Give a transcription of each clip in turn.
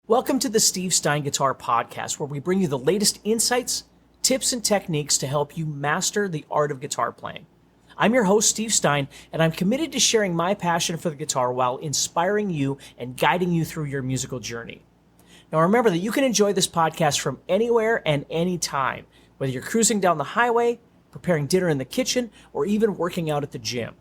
Welcome to the Steve Stine Guitar Podcast, where we bring you the latest insights, tips, and techniques to help you master the art of guitar playing. I'm your host, Steve Stine, and I'm committed to sharing my passion for the guitar while inspiring you and guiding you through your musical journey. Now remember that you can enjoy this podcast from anywhere and anytime, whether you're cruising down the highway, preparing dinner in the kitchen, or even working out at the gym.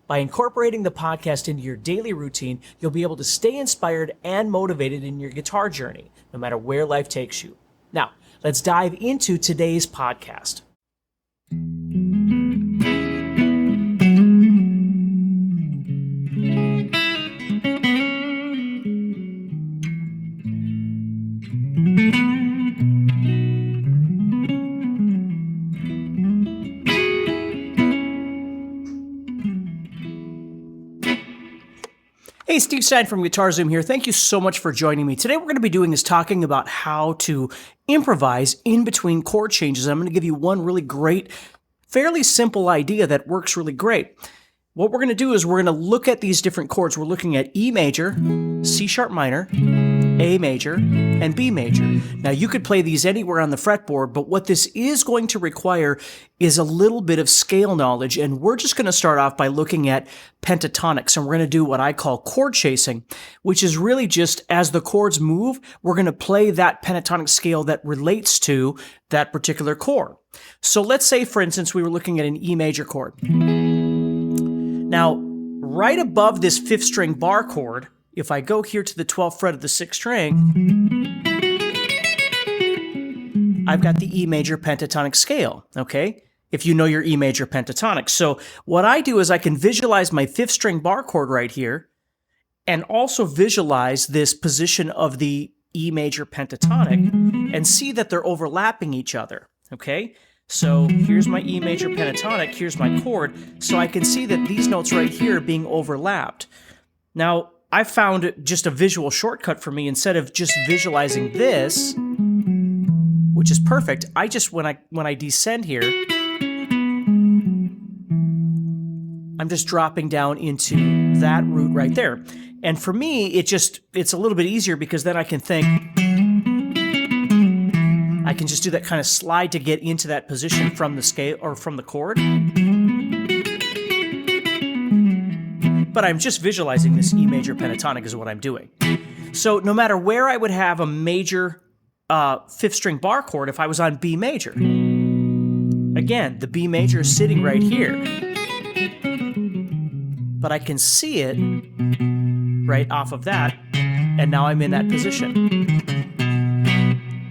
By incorporating the podcast into your daily routine, you'll be able to stay inspired and motivated in your guitar journey, no matter where life takes you. Now, let's dive into today's podcast. Hey, Steve Stine from GuitarZoom here. Thank you so much for joining me. Today what we're going to be doing is talking about how to improvise in between chord changes. I'm going to give you one really great, fairly simple idea that works really great. What we're going to do is we're going to look at these different chords. We're looking at E major, C sharp minor, A major, and B major. Now you could play these anywhere on the fretboard, but what this is going to require is a little bit of scale knowledge, and we're just going to start off by looking at pentatonics, and we're going to do what I call chord chasing, which is really just as the chords move, we're going to play that pentatonic scale that relates to that particular chord. So let's say, for instance, we were looking at an E major chord. Now, right above this 5th string bar chord, if I go here to the 12th fret of the 6th string, I've got the E major pentatonic scale, okay? If you know your E major pentatonic. So what I do is I can visualize my 5th string bar chord right here and also visualize this position of the E major pentatonic and see that they're overlapping each other, okay? So here's my E major pentatonic, here's my chord, so I can see that these notes right here are being overlapped. Now, I found just a visual shortcut for me. Instead of just visualizing this, which is perfect, I just, when I descend here, I'm just dropping down into that root right there. And for me, it's a little bit easier because then I can think, I can just do that kind of slide to get into that position from the scale or from the chord. But I'm just visualizing this E major pentatonic is what I'm doing. So no matter where I would have a major 5th string bar chord, if I was on B major, again, the B major is sitting right here. But I can see it right off of that, and now I'm in that position.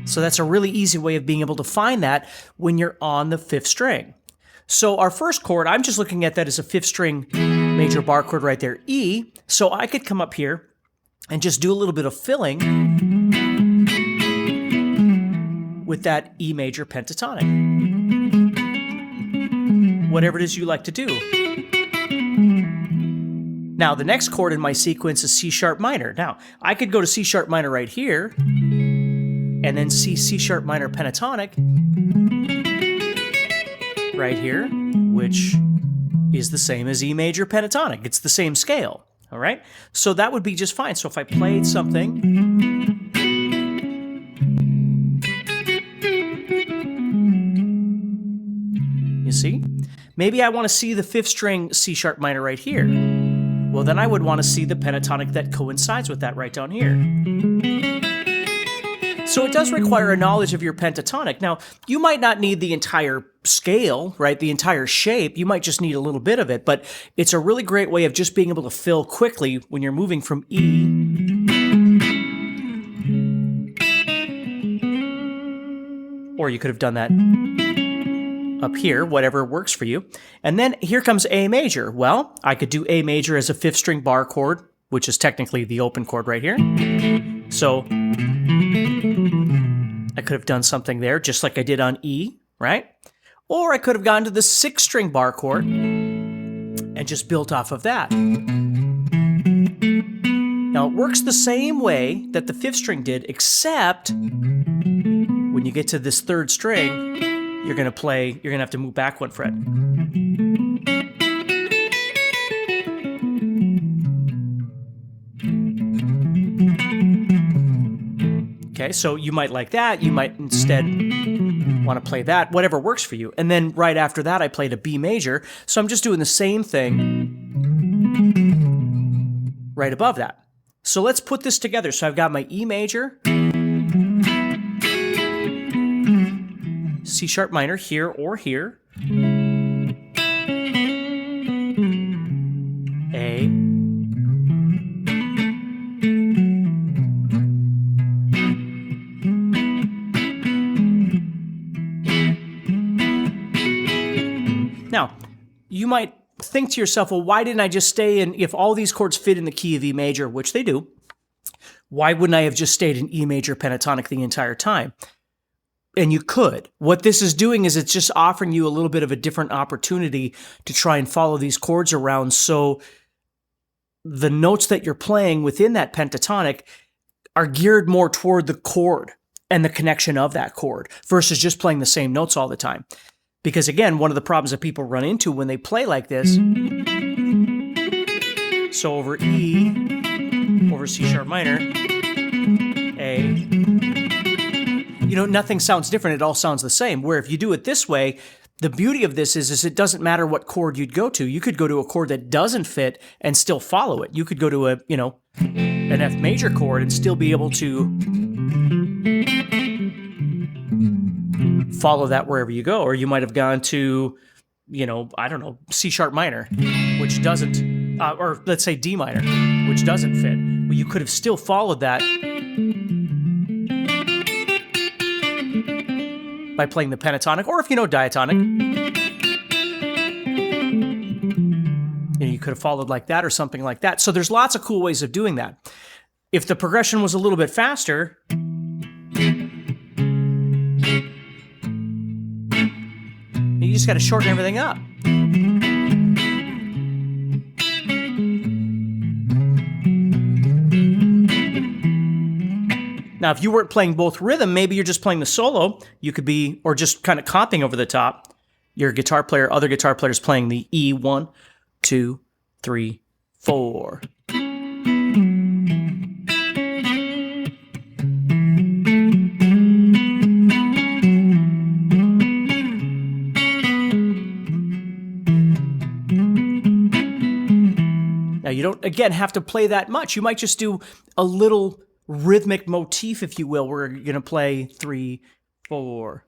So that's a really easy way of being able to find that when you're on the 5th string. So our first chord, I'm just looking at that as a 5th string major bar chord right there, E. So I could come up here and just do a little bit of filling with that E major pentatonic. Whatever it is you like to do. Now, the next chord in my sequence is C sharp minor. Now, I could go to C sharp minor right here, and then C sharp minor pentatonic right here, which is the same as E major pentatonic. It's the same scale, all right? So that would be just fine. So if I played something, you see? Maybe I want to see the 5th string C sharp minor right here. Well, then I would want to see the pentatonic that coincides with that right down here. So it does require a knowledge of your pentatonic. Now, you might not need the entire scale, right? The entire shape. You might just need a little bit of it, but it's a really great way of just being able to fill quickly when you're moving from E or you could have done that up here, whatever works for you. And then here comes A major. Well, I could do A major as a 5th string bar chord, which is technically the open chord right here. So I could have done something there just like I did on E, right? Or I could have gone to the 6th string bar chord and just built off of that. Now it works the same way that the 5th string did, except when you get to this 3rd string, you're going to have to move back 1 fret. Okay, so you might like that. You might instead want to play that, whatever works for you. And then right after that, I played a B major. So I'm just doing the same thing right above that. So let's put this together. So I've got my E major, C sharp minor here or here, A, now, you might think to yourself, well, why didn't I just stay in, if all these chords fit in the key of E major, which they do, why wouldn't I have just stayed in E major pentatonic the entire time? And you could. What this is doing is it's just offering you a little bit of a different opportunity to try and follow these chords around, so the notes that you're playing within that pentatonic are geared more toward the chord and the connection of that chord versus just playing the same notes all the time. Because again, one of the problems that people run into when they play like this, so over E, over C sharp minor, A, nothing sounds different. It all sounds the same. Where if you do it this way, the beauty of this is it doesn't matter what chord you'd go to. You could go to a chord that doesn't fit and still follow it. You could go to an F major chord and still be able to follow that wherever you go. Or you might have gone to, C sharp minor, which doesn't, or let's say D minor, which doesn't fit. Well, you could have still followed that by playing the pentatonic, or if you know diatonic, you could have followed like that or something like that. So there's lots of cool ways of doing that. If the progression was a little bit faster, you just got to shorten everything up. Now, if you weren't playing both rhythm, maybe you're just playing the solo. You could be, or just kind of comping over the top. Your guitar player, other guitar players playing the E, 1, 2, 3, 4. Now, you don't, again, have to play that much. You might just do a little rhythmic motif, if you will, where you're going to play 3, 4.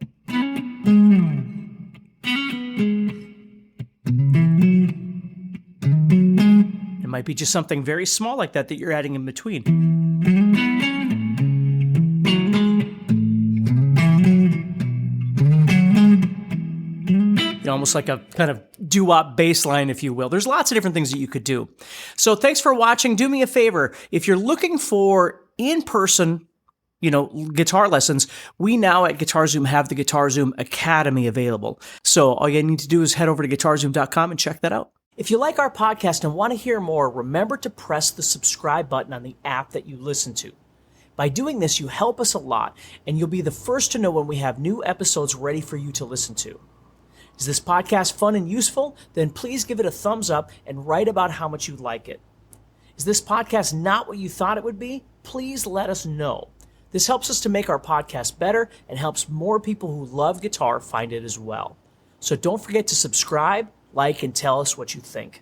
It might be just something very small like that you're adding in between. Almost like a kind of doo-wop bass line, if you will. There's lots of different things that you could do. So thanks for watching. Do me a favor. If you're looking for in-person, guitar lessons, we now at GuitarZoom have the GuitarZoom Academy available. So all you need to do is head over to GuitarZoom.com and check that out. If you like our podcast and want to hear more, remember to press the subscribe button on the app that you listen to. By doing this, you help us a lot, and you'll be the first to know when we have new episodes ready for you to listen to. Is this podcast fun and useful? Then please give it a thumbs up and write about how much you like it. Is this podcast not what you thought it would be? Please let us know. This helps us to make our podcast better and helps more people who love guitar find it as well. So don't forget to subscribe, like, and tell us what you think.